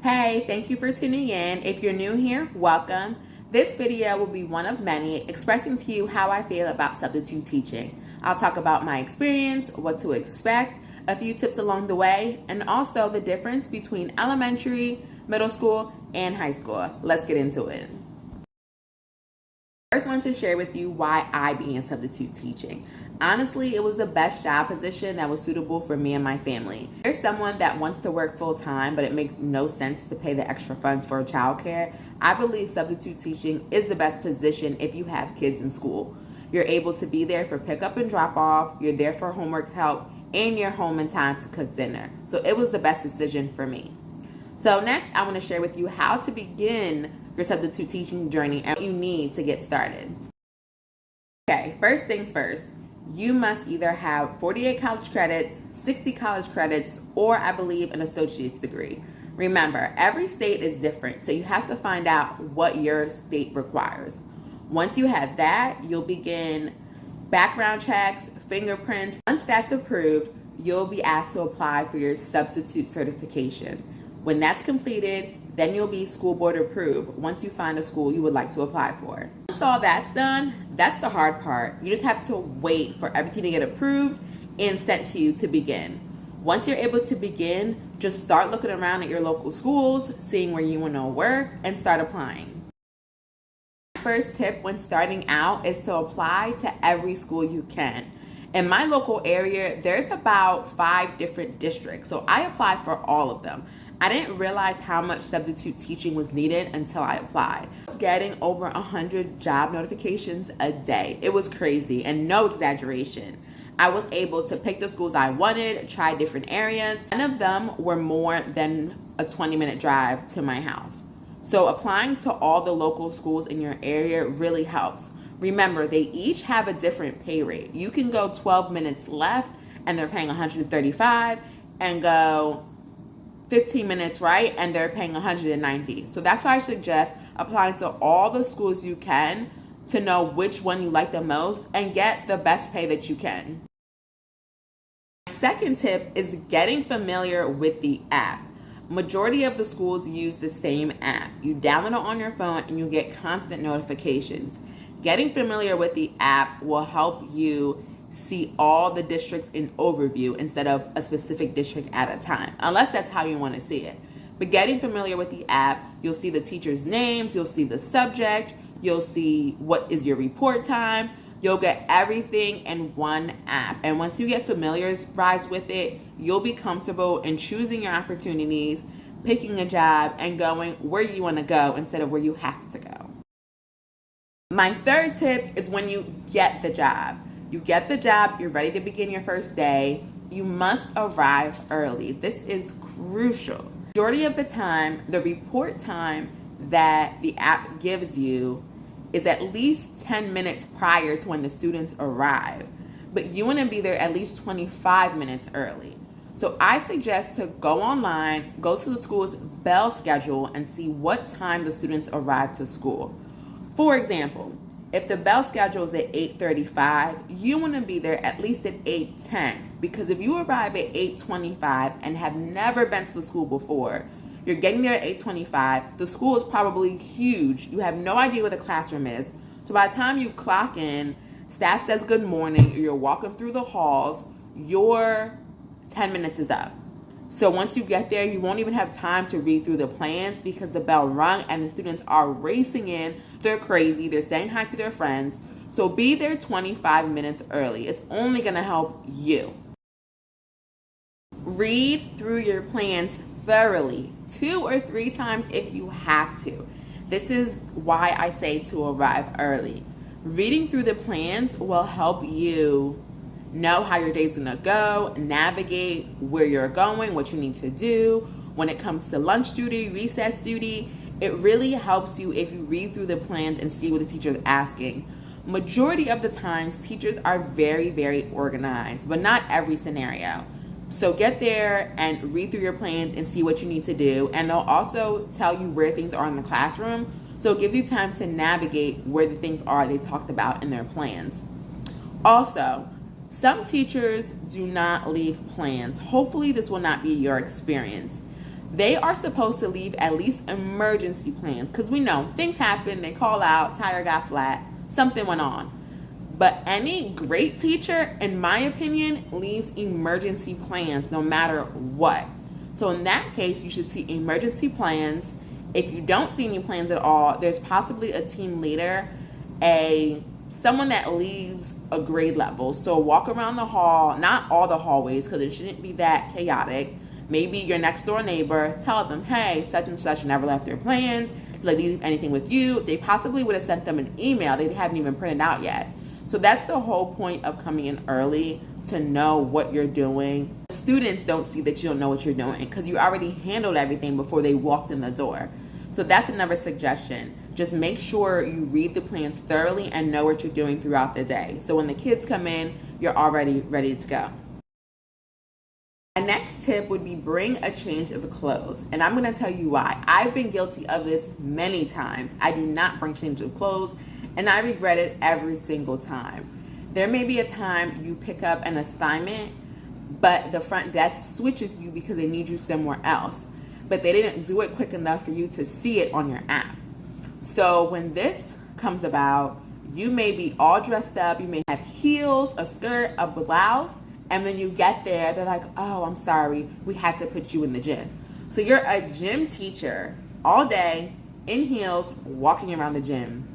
Hey, thank you for tuning in. If you're new here, welcome. This video will be one of many expressing to you how I feel about substitute teaching. I'll talk about my experience, what to expect, a few tips along the way, and also the difference between elementary, middle school, and high school. Let's get into it. First, I want to share with you why I began substitute teaching. Honestly, it was the best job position that was suitable for me and my family. There's someone that wants to work full-time, but it makes no sense to pay the extra funds for childcare. I believe substitute teaching is the best position if you have kids in school. You're able to be there for pickup and drop off, you're there for homework help, and you're home in time to cook dinner. So it was the best decision for me. So next, I want to share with you how to begin your substitute teaching journey and what you need to get started. Okay, first things first. You must either have 48 college credits, 60 college credits, or I believe an associate's degree. Remember, every state is different, so you have to find out what your state requires. Once you have that, you'll begin background checks, fingerprints. Once that's approved, you'll be asked to apply for your substitute certification. When that's completed, then you'll be school board approved once you find a school you would like to apply for. Once all that's done, that's the hard part. You just have to wait for everything to get approved and sent to you to begin. Once you're able to begin, just start looking around at your local schools, seeing where you want to work, and start applying. First tip when starting out is to apply to every school you can. In my local area, there's about 5 different districts, so I applied for all of them. I didn't realize how much substitute teaching was needed until I applied. I was getting over 100 job notifications a day. It was crazy and no exaggeration. I was able to pick the schools I wanted, try different areas. None of them were more than a 20-minute drive to my house. So applying to all the local schools in your area really helps. Remember, they each have a different pay rate. You can go 12 minutes left and they're paying $135, and go 15 minutes right and they're paying $190. So that's why I suggest applying to all the schools you can to know which one you like the most and get the best pay that you can. Second tip is getting familiar with the app. Majority of the schools use the same app. You download it on your phone and you get constant notifications. Getting familiar with the app will help you see all the districts in overview instead of a specific district at a time, unless that's how you want to see it. But getting familiar with the app, you'll see the teachers' names, you'll see the subject, you'll see what is your report time, you'll get everything in one app. And once you get familiarized with it, you'll be comfortable in choosing your opportunities, picking a job, and going where you want to go instead of where you have to go. My third tip is when you get the job. You get the job, you're ready to begin your first day, you must arrive early. This is crucial. Majority of the time, the report time that the app gives you is at least 10 minutes prior to when the students arrive, but you want to be there at least 25 minutes early. So I suggest to go online, go to the school's bell schedule, and see what time the students arrive to school. For example, if the bell schedule is at 8:35, you want to be there at least at 8:10, because if you arrive at 8:25 and have never been to the school before, you're getting there at 8:25, the school is probably huge, you have no idea where the classroom is, so by the time you clock in, staff says good morning, or you're walking through the halls, your 10 minutes is up. So once you get there, you won't even have time to read through the plans because the bell rung and the students are racing in. They're crazy. They're saying hi to their friends. So be there 25 minutes early. It's only going to help you. Read through your plans thoroughly, 2 or 3 times if you have to. This is why I say to arrive early. Reading through the plans will help you know how your day's gonna go, navigate where you're going, what you need to do. When it comes to lunch duty, recess duty, it really helps you if you read through the plans and see what the teacher is asking. Majority of the times, teachers are very, very organized, but not every scenario. So get there and read through your plans and see what you need to do. And they'll also tell you where things are in the classroom. So it gives you time to navigate where the things are they talked about in their plans. Also, some teachers do not leave plans. Hopefully this will not be your experience. They are supposed to leave at least emergency plans, because we know things happen, they call out, tire got flat, something went on. But any great teacher, in my opinion, leaves emergency plans no matter what. So in that case, you should see emergency plans. If you don't see any plans at all, there's possibly a team leader, someone that leads a grade level. So walk around the hall, not all the hallways, because it shouldn't be that chaotic. Maybe your next door neighbor, tell them, hey, such and such never left their plans. Did they leave anything with you? They possibly would have sent them an email they haven't even printed out yet. So that's the whole point of coming in early, to know what you're doing. Students don't see that you don't know what you're doing because you already handled everything before they walked in the door. So that's another suggestion. Just make sure you read the plans thoroughly and know what you're doing throughout the day. So when the kids come in, you're already ready to go. My next tip would be bring a change of clothes. And I'm going to tell you why. I've been guilty of this many times. I do not bring change of clothes, and I regret it every single time. There may be a time you pick up an assignment, but the front desk switches you because they need you somewhere else. But they didn't do it quick enough for you to see it on your app. So when this comes about, you may be all dressed up, you may have heels, a skirt, a blouse, and when you get there, they're like, oh, I'm sorry, we had to put you in the gym. So you're a gym teacher all day in heels walking around the gym.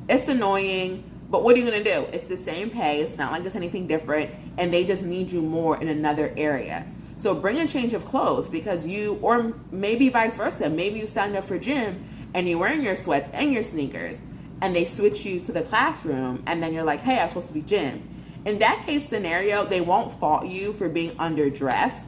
It's annoying, but what are you gonna do? It's the same pay, it's not like it's anything different, and they just need you more in another area. So bring a change of clothes, because or maybe vice versa, maybe you signed up for gym and you're wearing your sweats and your sneakers, and they switch you to the classroom, and then you're like, hey, I'm supposed to be gym. In that case scenario, they won't fault you for being underdressed.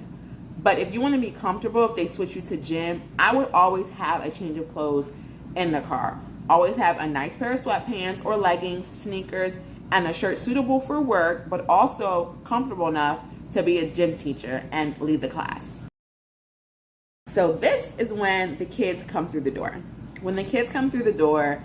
But if you want to be comfortable, if they switch you to gym, I would always have a change of clothes in the car. Always have a nice pair of sweatpants or leggings, sneakers, and a shirt suitable for work, but also comfortable enough to be a gym teacher and lead the class. So this is when the kids come through the door. When the kids come through the door,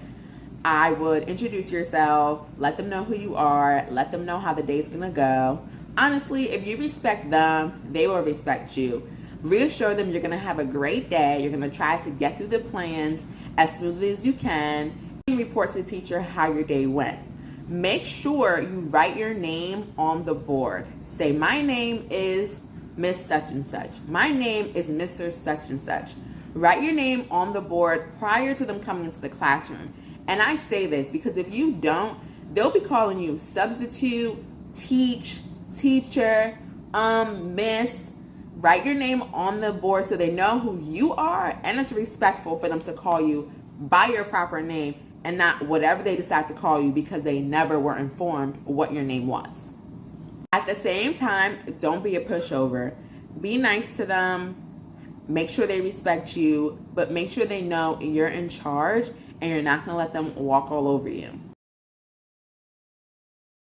I would introduce yourself, let them know who you are, let them know how the day's gonna go. Honestly, if you respect them, they will respect you. Reassure them you're gonna have a great day, you're gonna try to get through the plans as smoothly as you can, and report to the teacher how your day went. Make sure you write your name on the board. Say, my name is Miss Such and Such. My name is Mr. Such and Such. Write your name on the board prior to them coming into the classroom. And I say this because if you don't, they'll be calling you substitute, teacher, miss. Write your name on the board so they know who you are, and it's respectful for them to call you by your proper name and not whatever they decide to call you because they never were informed what your name was. At the same time, don't be a pushover. Be nice to them. Make sure they respect you, but make sure they know you're in charge and you're not going to let them walk all over you.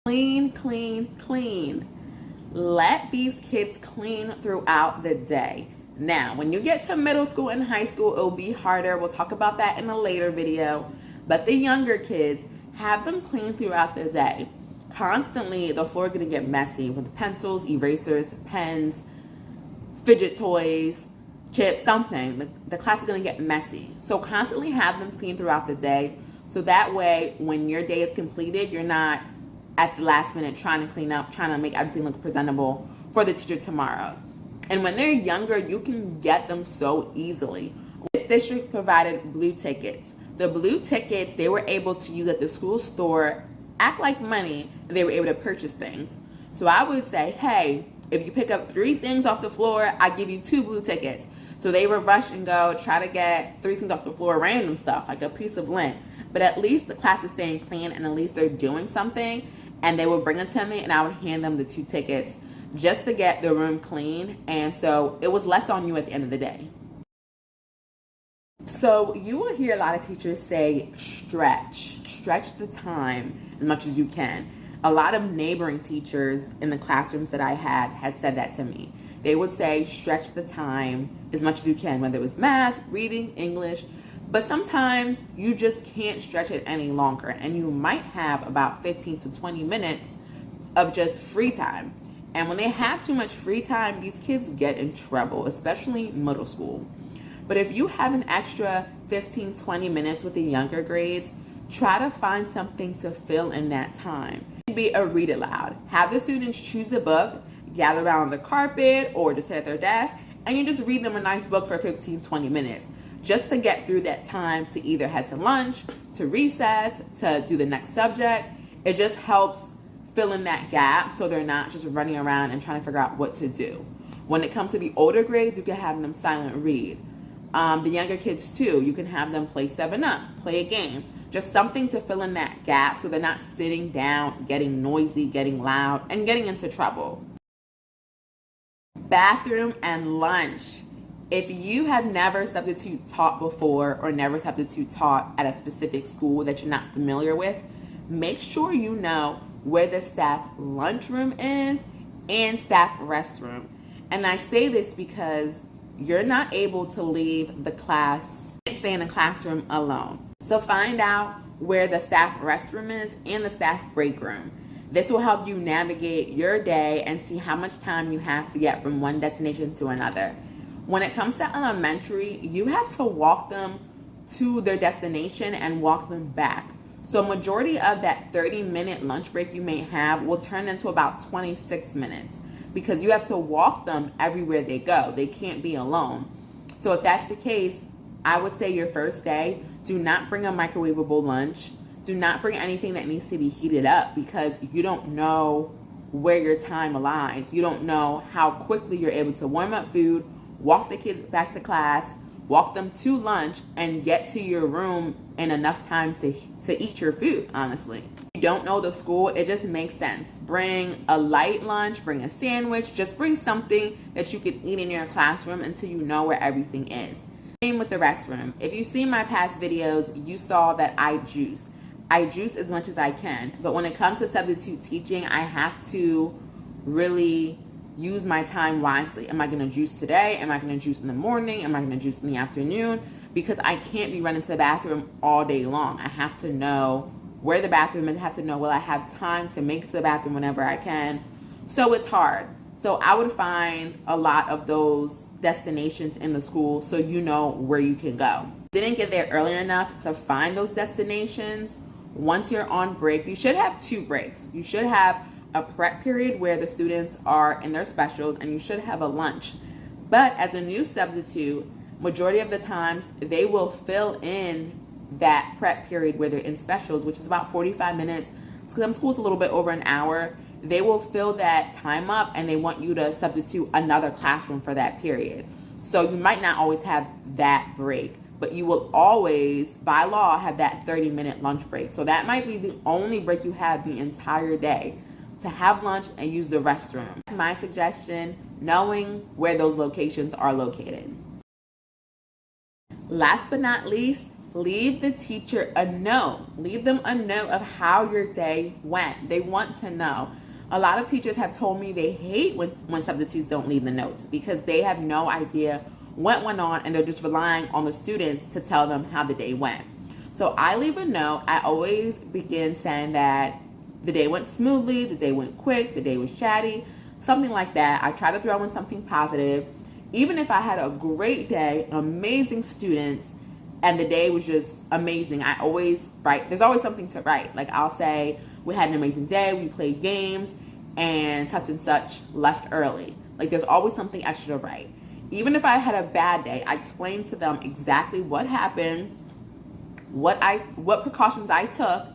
Clean, clean, clean. Let these kids clean throughout the day. Now, when you get to middle school and high school, it'll be harder. We'll talk about that in a later video. But the younger kids, have them clean throughout the day. Constantly, the floor is going to get messy with pencils, erasers, pens, fidget toys, chips, something. The class is going to get messy. So constantly have them clean throughout the day. So that way, when your day is completed, you're not at the last minute trying to clean up, trying to make everything look presentable for the teacher tomorrow. And when they're younger, you can get them so easily. This district provided blue tickets. The blue tickets they were able to use at the school store, act like money, and they were able to purchase things. So I would say, hey, if you pick up 3 things off the floor, I give you 2 blue tickets. So they would rush and go try to get 3 things off the floor, random stuff, like a piece of lint. But at least the class is staying clean and at least they're doing something. And they would bring it to me and I would hand them the 2 tickets just to get the room clean. And so it was less on you at the end of the day. So you will hear a lot of teachers say stretch the time as much as you can. A lot of neighboring teachers in the classrooms that I had said that to me. They would say stretch the time as much as you can, whether it was math, reading, English, but sometimes you just can't stretch it any longer and you might have about 15 to 20 minutes of just free time. And when they have too much free time, these kids get in trouble, especially middle school. But if you have an extra 15, 20 minutes with the younger grades, try to find something to fill in that time. It can be a read aloud. Have the students choose a book, gather around the carpet, or just sit at their desk, and you just read them a nice book for 15, 20 minutes, just to get through that time to either head to lunch, to recess, to do the next subject. It just helps fill in that gap so they're not just running around and trying to figure out what to do. When it comes to the older grades, you can have them silent read. The younger kids too, you can have them play 7-Up, play a game, just something to fill in that gap so they're not sitting down, getting noisy, getting loud, and getting into trouble. Bathroom and lunch. If you have never substitute taught before or never substitute taught at a specific school that you're not familiar with, make sure you know where the staff lunchroom is and staff restroom. And I say this because you're not able to leave the class, stay in the classroom alone. So find out where the staff restroom is and the staff break room. This will help you navigate your day and see how much time you have to get from one destination to another. When it comes to elementary, you have to walk them to their destination and walk them back. So majority of that 30-minute lunch break you may have will turn into about 26 minutes because you have to walk them everywhere they go. They can't be alone. So if that's the case, I would say your first day, do not bring a microwavable lunch. Do not bring anything that needs to be heated up because you don't know where your time lies. You don't know how quickly you're able to warm up food, walk the kids back to class, walk them to lunch, and get to your room in enough time to eat your food, honestly. If you don't know the school, it just makes sense. Bring a light lunch, bring a sandwich, just bring something that you can eat in your classroom until you know where everything is. Same with the restroom. If you've seen my past videos, you saw that I juice. I juice as much as I can, but when it comes to substitute teaching, I have to really use my time wisely. Am I going to juice today? Am I going to juice in the morning? Am I going to juice in the afternoon? Because I can't be running to the bathroom all day long. I have to know where the bathroom is. I have to know, will I have time to make it to the bathroom whenever I can? So it's hard. So I would find a lot of those destinations in the school so you know where you can go. Didn't get there early enough to find those destinations. Once you're on break, you should have 2 breaks. You should have a prep period where the students are in their specials, and you should have a lunch. But as a new substitute, majority of the times they will fill in that prep period where they're in specials, which is about 45 minutes. Some schools a little bit over an hour. They will fill that time up and they want you to substitute another classroom for that period. So you might not always have that break, but you will always, by law, have that 30-minute lunch break. So that might be the only break you have the entire day, to have lunch and use the restroom. That's my suggestion, knowing where those locations are located. Last but not least, leave the teacher a note. Leave them a note of how your day went. They want to know. A lot of teachers have told me they hate when substitutes don't leave the notes because they have no idea what went on and they're just relying on the students to tell them how the day went. So I leave a note. I always begin saying that the day went smoothly, the day went quick, the day was chatty, something like that. I try to throw in something positive. Even if I had a great day, amazing students, and the day was just amazing, I always write. There's always something to write. Like I'll say, we had an amazing day, we played games, and such left early. Like there's always something extra to write. Even if I had a bad day, I explain to them exactly what happened, what precautions I took,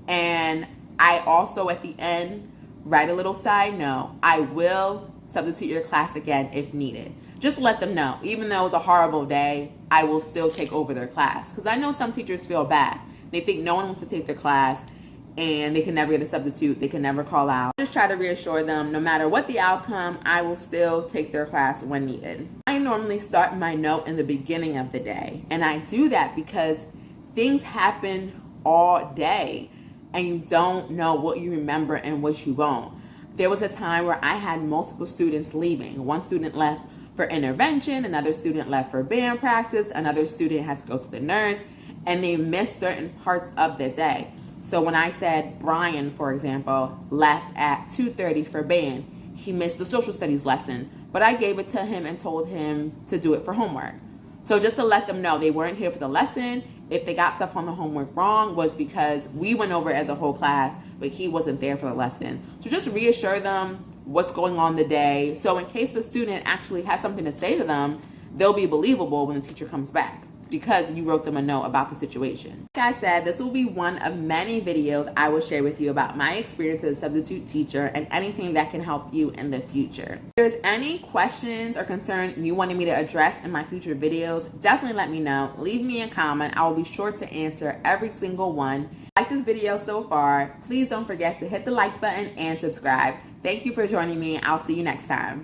and I also at the end write a little side note. I will substitute your class again if needed. Just let them know, even though it was a horrible day, I will still take over their class. Because I know some teachers feel bad. They think no one wants to take their class and they can never get a substitute. They can never call out. Just try to reassure them, no matter what the outcome, I will still take their class when needed. I normally start my note in the beginning of the day. And I do that because things happen all day and you don't know what you remember and what you won't. There was a time where I had multiple students leaving. One student left for intervention, another student left for band practice, another student had to go to the nurse, and they missed certain parts of the day. So when I said Brian, for example, left at 2:30 for band, he missed the social studies lesson, but I gave it to him and told him to do it for homework. So just to let them know they weren't here for the lesson. If they got stuff on the homework wrong was because we went over it as a whole class, but he wasn't there for the lesson. So just reassure them what's going on the day. So in case the student actually has something to say to them, they'll be believable when the teacher comes back because you wrote them a note about the situation. Like I said, this will be one of many videos I will share with you about my experience as a substitute teacher and anything that can help you in the future. If there's any questions or concern you wanted me to address in my future videos, definitely let me know. Leave me a comment. I will be sure to answer every single one. Like this video so far, please don't forget to hit the like button and subscribe. Thank you for joining me. I'll see you next time.